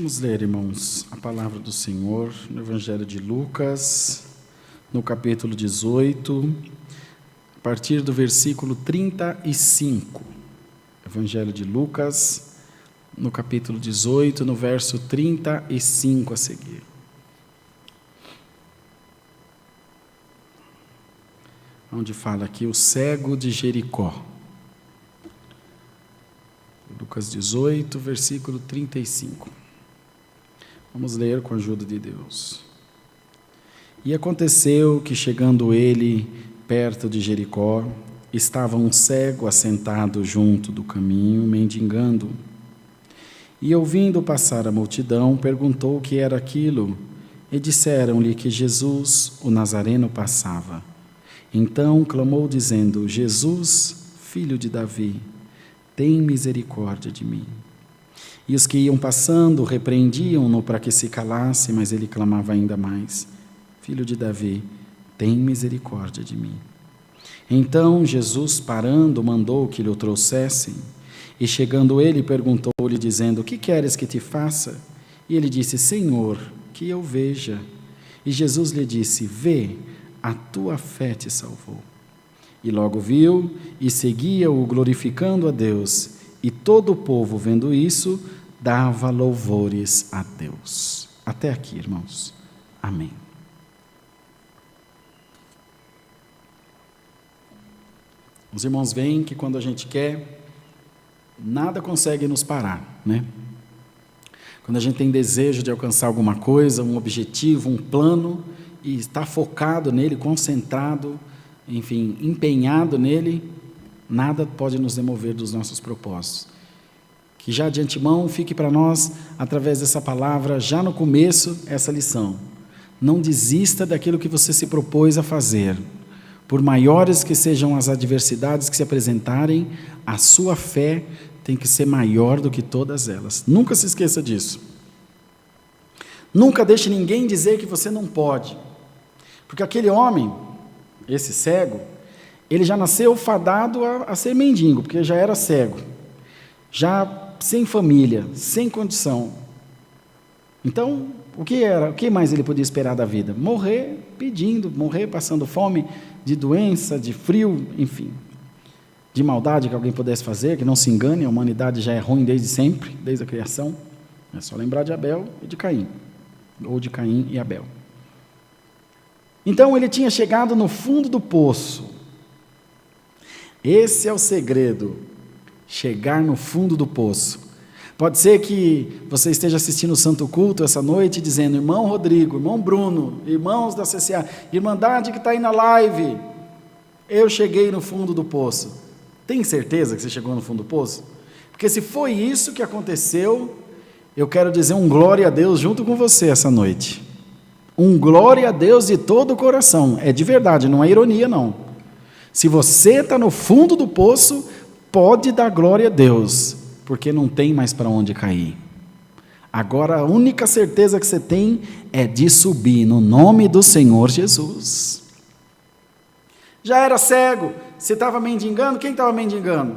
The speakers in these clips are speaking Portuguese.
Vamos ler, irmãos, a palavra do Senhor no Evangelho de Lucas, no capítulo 18, a partir do versículo 35. Evangelho de Lucas, no capítulo 18, no verso 35 a seguir. Onde fala aqui o cego de Jericó. Lucas 18, versículo 35. Vamos ler com a ajuda de Deus. E aconteceu que, chegando ele perto de Jericó, estava um cego assentado junto do caminho, mendigando. E, ouvindo passar a multidão, perguntou o que era aquilo, e disseram-lhe que Jesus, o Nazareno, passava. Então clamou, dizendo: Jesus, filho de Davi, tem misericórdia de mim. E os que iam passando repreendiam-no para que se calasse, mas ele clamava ainda mais: Filho de Davi, tem misericórdia de mim. Então Jesus, parando, mandou que lhe o trouxessem. E chegando ele, perguntou-lhe, dizendo: O que queres que te faça? E ele disse: Senhor, que eu veja. E Jesus lhe disse: Vê, a tua fé te salvou. E logo viu e seguia-o, glorificando a Deus. E todo o povo, vendo isso, dava louvores a Deus. Até aqui, irmãos. Amém. Os irmãos veem que quando a gente quer, nada consegue nos parar, né? Quando a gente tem desejo de alcançar alguma coisa, um objetivo, um plano, e está focado nele, concentrado, enfim, empenhado nele, nada pode nos demover dos nossos propósitos. Que já de antemão fique para nós, através dessa palavra, já no começo, essa lição. Não desista daquilo que você se propôs a fazer. Por maiores que sejam as adversidades que se apresentarem, a sua fé tem que ser maior do que todas elas. Nunca se esqueça disso. Nunca deixe ninguém dizer que você não pode. Porque aquele homem, esse cego, ele já nasceu fadado a ser mendigo, porque já era cego, já sem família, sem condição. Então, o que mais ele podia esperar da vida? Morrer pedindo, morrer passando fome, de doença, de frio, enfim, de maldade que alguém pudesse fazer, que não se engane, a humanidade já é ruim desde sempre, desde a criação. É só lembrar de Abel e de Caim, ou de Caim e Abel. Então ele tinha chegado no fundo do poço. Esse é o segredo, chegar no fundo do poço. Pode ser que você esteja assistindo o Santo Culto essa noite dizendo: irmão Rodrigo, irmão Bruno, irmãos da CCA, Irmandade que está aí na live, eu cheguei no fundo do poço. Tem certeza que você chegou no fundo do poço? Porque se foi isso que aconteceu, eu quero dizer um glória a Deus junto com você essa noite. Um glória a Deus de todo o coração, é de verdade, não é ironia não. Se você está no fundo do poço, pode dar glória a Deus, porque não tem mais para onde cair. Agora a única certeza que você tem é de subir no nome do Senhor Jesus. Já era cego, você estava mendigando, quem estava mendigando?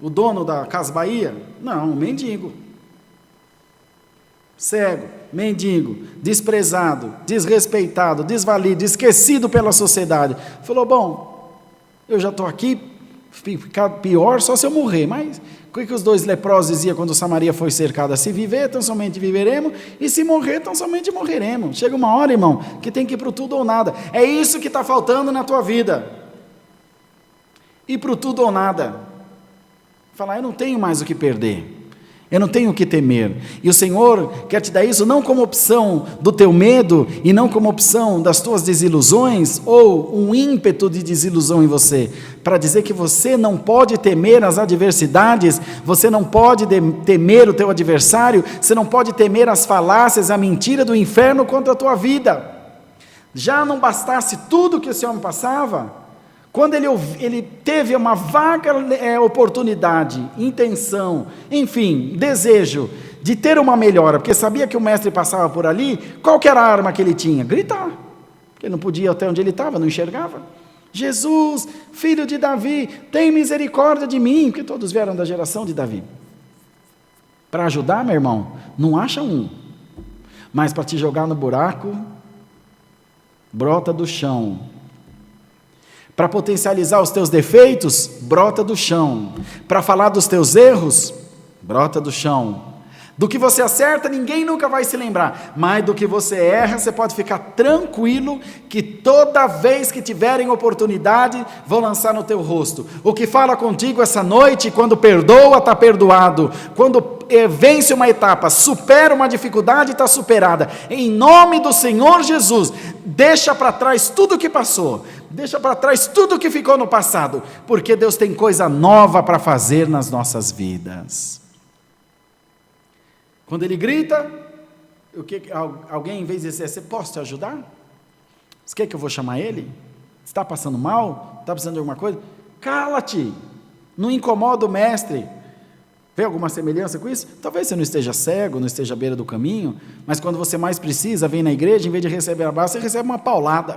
O dono da Casa Bahia? Não, um mendigo. Cego, mendigo, desprezado, desrespeitado, desvalido, esquecido pela sociedade. Falou: bom, eu já estou aqui, ficar pior só se eu morrer. Mas o que os dois leprosos diziam quando Samaria foi cercada? Se viver, tão somente viveremos, e se morrer, tão somente morreremos. Chega uma hora, irmão, que tem que ir para o tudo ou nada. É isso que está faltando na tua vida. Ir para o tudo ou nada. Falar: eu não tenho mais o que perder. Eu não tenho o que temer. E o Senhor quer te dar isso não como opção do teu medo e não como opção das tuas desilusões ou um ímpeto de desilusão em você, para dizer que você não pode temer as adversidades, você não pode temer o teu adversário, você não pode temer as falácias, a mentira do inferno contra a tua vida. Já não bastasse tudo que esse homem passava, quando ele teve uma vaga oportunidade, intenção, enfim, desejo de ter uma melhora, porque sabia que o mestre passava por ali, qual que era a arma que ele tinha? Gritar, porque ele não podia ir até onde ele estava, não enxergava. Jesus, filho de Davi, tem misericórdia de mim, porque todos vieram da geração de Davi. Para ajudar, meu irmão, não acha um. Mas para te jogar no buraco, brota do chão. Para potencializar os teus defeitos, brota do chão. Para falar dos teus erros, brota do chão. Do que você acerta, ninguém nunca vai se lembrar, mas do que você erra, você pode ficar tranquilo, que toda vez que tiverem oportunidade, vão lançar no teu rosto. O que fala contigo essa noite, quando perdoa, está perdoado. Quando vence uma etapa, supera uma dificuldade, está superada. Em nome do Senhor Jesus, deixa para trás tudo que passou, deixa para trás tudo que ficou no passado, porque Deus tem coisa nova para fazer nas nossas vidas. Quando ele grita, alguém em vez de dizer, você posso te ajudar? Você quer que eu vou chamar ele? Está passando mal? Está precisando de alguma coisa? Cala-te, não incomoda o mestre. Vê alguma semelhança com isso? Talvez você não esteja cego, não esteja à beira do caminho, mas quando você mais precisa, vem na igreja, em vez de receber abraço, você recebe uma paulada.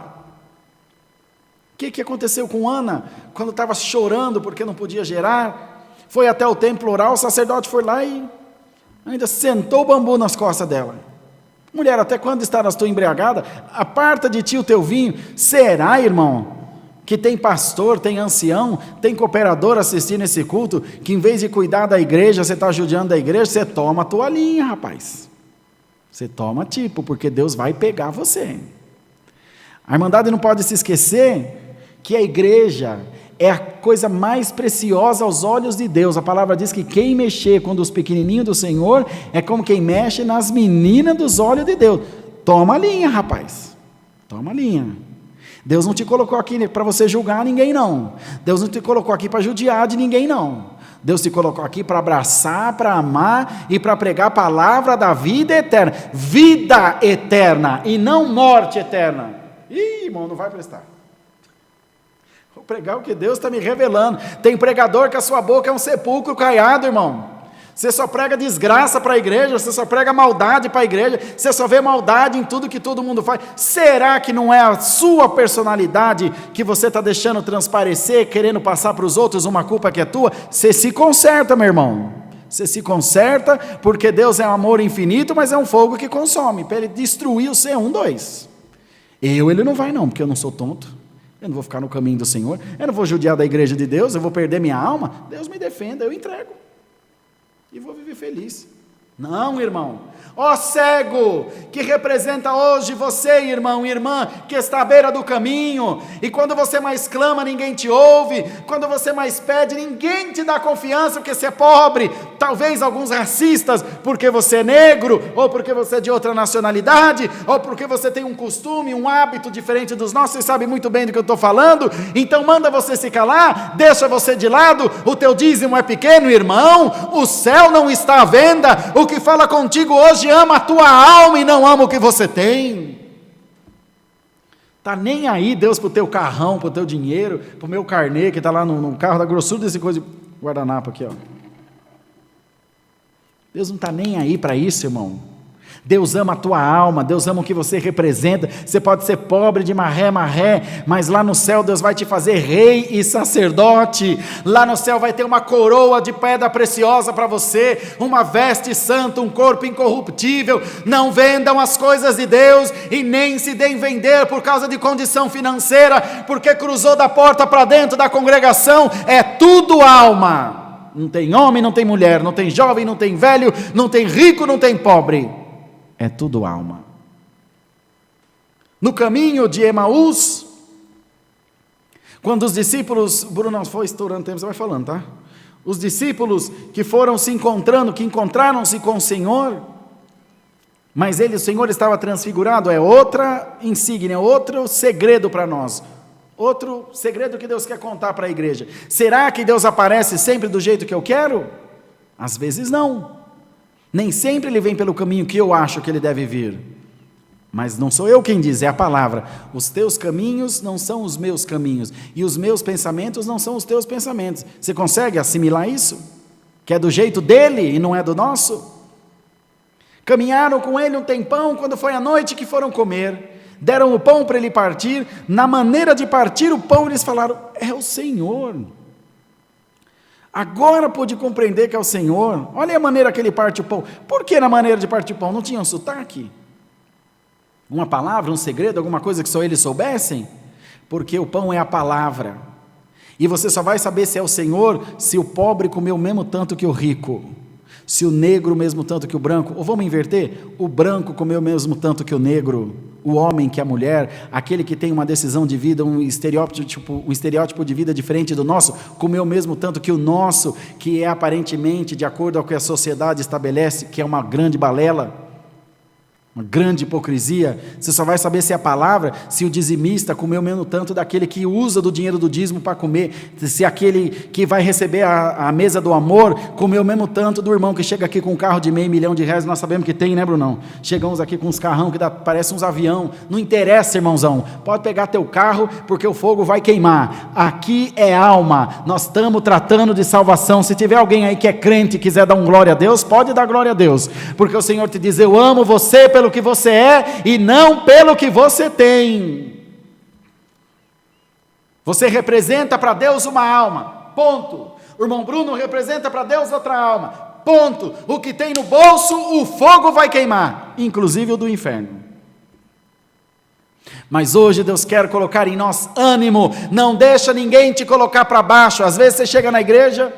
O que aconteceu com Ana? Quando estava chorando porque não podia gerar, foi até o templo orar, o sacerdote foi lá e ainda sentou o bambu nas costas dela. Mulher, até quando estarás tu embriagada? Aparta de ti o teu vinho. Será, irmão, que tem pastor, tem ancião, tem cooperador assistindo esse culto, que em vez de cuidar da igreja, você está judiando da igreja, você toma a toalhinha, rapaz. Você toma tipo, porque Deus vai pegar você. A Irmandade não pode se esquecer que a igreja é a coisa mais preciosa aos olhos de Deus. A palavra diz que quem mexer com os pequenininhos do Senhor é como quem mexe nas meninas dos olhos de Deus. Toma a linha, rapaz. Toma a linha. Deus não te colocou aqui para você julgar ninguém, não. Deus não te colocou aqui para judiar de ninguém, não. Deus te colocou aqui para abraçar, para amar e para pregar a palavra da vida eterna. Vida eterna e não morte eterna. Ih, irmão, não vai prestar. Vou pregar o que Deus está me revelando. Tem pregador que a sua boca é um sepulcro caiado, irmão. Você só prega desgraça para a igreja, você só prega maldade para a igreja, você só vê maldade em tudo que todo mundo faz. Será que não é a sua personalidade que você está deixando transparecer, querendo passar para os outros uma culpa que é tua? Você se conserta, meu irmão. Você se conserta, porque Deus é um amor infinito, mas é um fogo que consome, para Ele destruir o C12. Ele não vai não, porque eu não sou tonto. Eu não vou ficar no caminho do Senhor, eu não vou judiar da igreja de Deus, eu vou perder minha alma. Deus me defenda, eu entrego e vou viver feliz. Não, irmão. Ó cego, que representa hoje você, irmão e irmã, que está à beira do caminho, e quando você mais clama, ninguém te ouve, quando você mais pede, ninguém te dá confiança, porque você é pobre, talvez alguns racistas, porque você é negro, ou porque você é de outra nacionalidade, ou porque você tem um costume, um hábito diferente dos nossos, você sabe muito bem do que eu estou falando, então manda você se calar, deixa você de lado, o teu dízimo é pequeno, irmão, o céu não está à venda, o que fala contigo hoje ama a tua alma e não ama o que você tem. Está nem aí Deus para o teu carrão, para o teu dinheiro, para o meu carnê que está lá no carro, da grossura desse coisa de guardanapo aqui, ó. Deus não está nem aí para isso, irmão. Deus ama a tua alma, Deus ama o que você representa. Você pode ser pobre de marré, mas lá no céu Deus vai te fazer rei e sacerdote. Lá no céu vai ter uma coroa de pedra preciosa para você, uma veste santa, um corpo incorruptível. Não vendam as coisas de Deus e nem se deem vender por causa de condição financeira, porque cruzou da porta para dentro da congregação. É tudo alma. Não tem homem, não tem mulher, não tem jovem, não tem velho, não tem rico, não tem pobre. É tudo alma. No caminho de Emaús, quando os discípulos, Bruno, foi estourando o tempo, você vai falando, tá? Os discípulos que foram se encontrando, que encontraram-se com o Senhor, mas o Senhor estava transfigurado, é outra insígnia, outro segredo para nós, outro segredo que Deus quer contar para a igreja. Será que Deus aparece sempre do jeito que eu quero? Às vezes não. Nem sempre Ele vem pelo caminho que eu acho que Ele deve vir. Mas não sou eu quem diz, é a palavra. Os teus caminhos não são os meus caminhos, e os meus pensamentos não são os teus pensamentos. Você consegue assimilar isso? Que é do jeito dele e não é do nosso? Caminharam com Ele um tempão, quando foi a noite que foram comer. Deram o pão para Ele partir. Na maneira de partir o pão, eles falaram, é o Senhor. Agora pude compreender que é o Senhor. Olha a maneira que ele parte o pão. Por que na maneira de partir o pão? Não tinha um sotaque? Uma palavra, um segredo, alguma coisa que só eles soubessem? Porque o pão é a palavra. E você só vai saber se é o Senhor se o pobre comeu o mesmo tanto que o rico. Se o negro o mesmo tanto que o branco. Ou vamos inverter? O branco comeu o mesmo tanto que o negro. O homem que a mulher. Aquele que tem uma decisão de vida, um estereótipo de vida diferente do nosso, comeu o mesmo tanto que o nosso, que é aparentemente de acordo com o que a sociedade estabelece, que é uma grande balela. Uma grande hipocrisia. Você só vai saber se é a palavra, se o dizimista comeu menos tanto daquele que usa do dinheiro do dízimo para comer, se aquele que vai receber a mesa do amor comeu mesmo tanto do irmão que chega aqui com um carro de R$500 mil, nós sabemos que tem, né, Brunão? Chegamos aqui com uns carrão que parece uns avião. Não interessa, irmãozão, pode pegar teu carro porque o fogo vai queimar. Aqui é alma, nós estamos tratando de salvação. Se tiver alguém aí que é crente e quiser dar um glória a Deus, pode dar glória a Deus, porque o Senhor te diz: eu amo você pelo que você é e não pelo que você tem. Você representa para Deus uma alma, ponto. O irmão Bruno representa para Deus outra alma, ponto. O que tem no bolso, o fogo vai queimar, inclusive o do inferno. Mas hoje Deus quer colocar em nós ânimo. Não deixa ninguém te colocar para baixo. Às vezes você chega na igreja,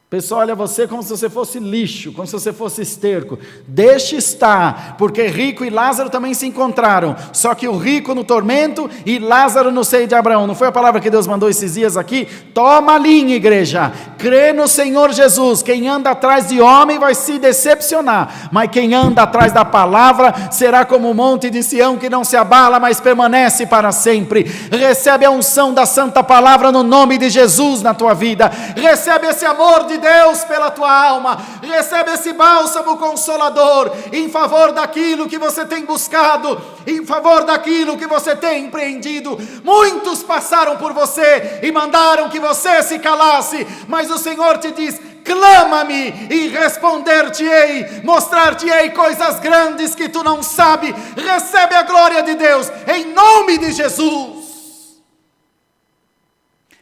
o pessoal olha você como se você fosse lixo, como se você fosse esterco. Deixe estar, porque rico e Lázaro também se encontraram, só que o rico no tormento e Lázaro no seio de Abraão. Não foi a palavra que Deus mandou esses dias aqui? Toma a linha, igreja, crê no Senhor Jesus. Quem anda atrás de homem vai se decepcionar, mas quem anda atrás da palavra será como o monte de Sião, que não se abala, mas permanece para sempre. Recebe a unção da santa palavra no nome de Jesus na tua vida. Recebe esse amor de Deus pela tua alma, recebe esse bálsamo consolador, em favor daquilo que você tem buscado, em favor daquilo que você tem empreendido. Muitos passaram por você e mandaram que você se calasse, mas o Senhor te diz: clama-me e responder-te-ei, mostrar-te-ei coisas grandes que tu não sabes. Recebe a glória de Deus, em nome de Jesus.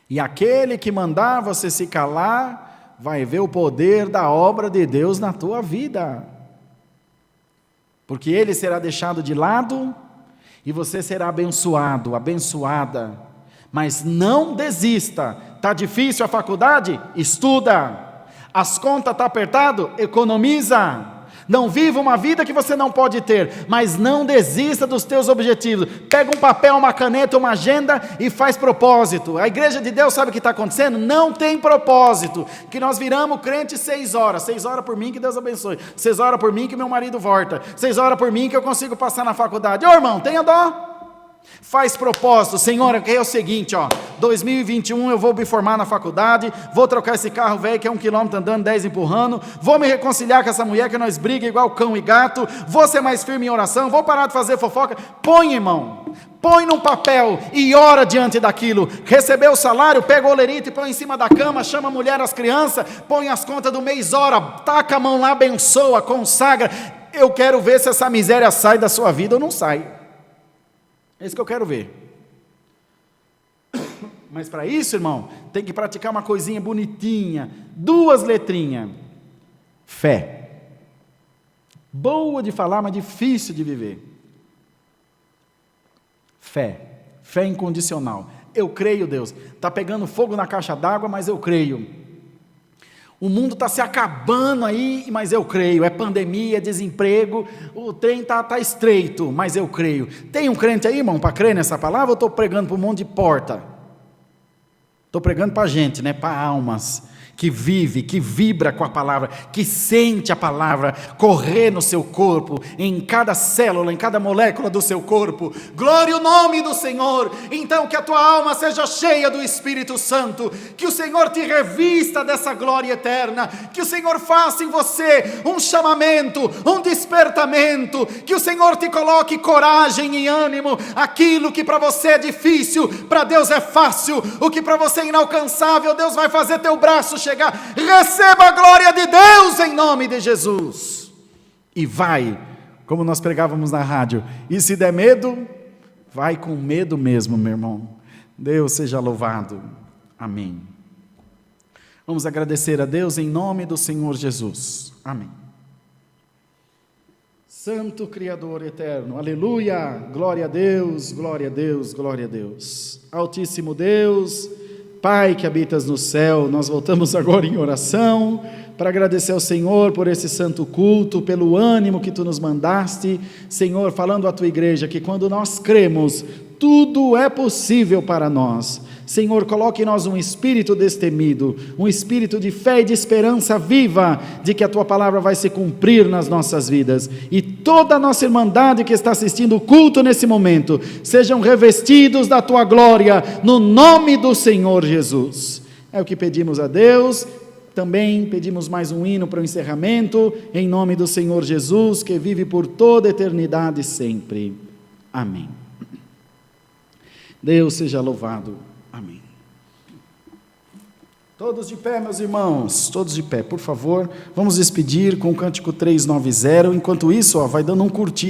E aquele que mandar você se calar, vai ver o poder da obra de Deus na tua vida, porque ele será deixado de lado e você será abençoado, abençoada. Mas não desista. Está difícil a faculdade? Estuda. As contas estão apertado? Economiza. Não viva uma vida que você não pode ter, mas não desista dos teus objetivos. Pega um papel, uma caneta, uma agenda e faz propósito. A igreja de Deus sabe o que está acontecendo? Não tem propósito. Que nós viramos crente 6 horas. 6 horas por mim, que Deus abençoe. 6 horas por mim, que meu marido volta. 6 horas por mim, que eu consigo passar na faculdade. Ô irmão, tenha dó. Faz propósito. Senhor, é o seguinte, 2021 eu vou me formar na faculdade, vou trocar esse carro velho que é 1 quilômetro andando, 10 empurrando, vou me reconciliar com essa mulher que nós briga igual cão e gato, vou ser mais firme em oração, vou parar de fazer fofoca. Põe, irmão, põe num papel e ora diante daquilo. Recebeu o salário, pega o olerite e põe em cima da cama, chama a mulher, as crianças, põe as contas do mês, ora, taca a mão lá, abençoa, consagra. Eu quero ver se essa miséria sai da sua vida ou não sai. É isso que eu quero ver. Mas para isso, irmão, tem que praticar uma coisinha bonitinha, 2 letrinhas. Fé. Boa de falar, mas difícil de viver. Fé. Fé incondicional. Eu creio, Deus. Está pegando fogo na caixa d'água, mas eu creio. O mundo está se acabando aí, mas eu creio. É pandemia, é desemprego, o trem está estreito, mas eu creio. Tem um crente aí, irmão, para crer nessa palavra? Ou estou pregando para um monte de porta? Estou pregando para gente, né? Para almas que vive, que vibra com a palavra, que sente a palavra correr no seu corpo, em cada célula, em cada molécula do seu corpo. Glória ao nome do Senhor. Então que a tua alma seja cheia do Espírito Santo, que o Senhor te revista dessa glória eterna, que o Senhor faça em você um chamamento, um despertamento, que o Senhor te coloque coragem e ânimo. Aquilo que para você é difícil, para Deus é fácil. O que para você é inalcançável, Deus vai fazer teu braço chegar. Receba a glória de Deus em nome de Jesus. E vai, como nós pregávamos na rádio, e se der medo, vai com medo mesmo, meu irmão. Deus seja louvado. Amém. Vamos agradecer a Deus em nome do Senhor Jesus. Amém. Santo Criador eterno, aleluia, glória a Deus, glória a Deus, glória a Deus. Altíssimo Deus, Pai que habitas no céu, nós voltamos agora em oração, para agradecer ao Senhor por esse santo culto, pelo ânimo que Tu nos mandaste, Senhor, falando à Tua igreja, que quando nós cremos, tudo é possível para nós. Senhor, coloque em nós um espírito destemido, um espírito de fé e de esperança viva, de que a Tua palavra vai se cumprir nas nossas vidas, e toda a nossa irmandade que está assistindo o culto nesse momento, sejam revestidos da Tua glória, no nome do Senhor Jesus. É o que pedimos a Deus. Também pedimos mais um hino para o encerramento, em nome do Senhor Jesus, que vive por toda a eternidade sempre. Amém. Deus seja louvado. Amém. Todos de pé, meus irmãos, todos de pé, por favor. Vamos despedir com o cântico 390. Enquanto isso, vai dando um curtir.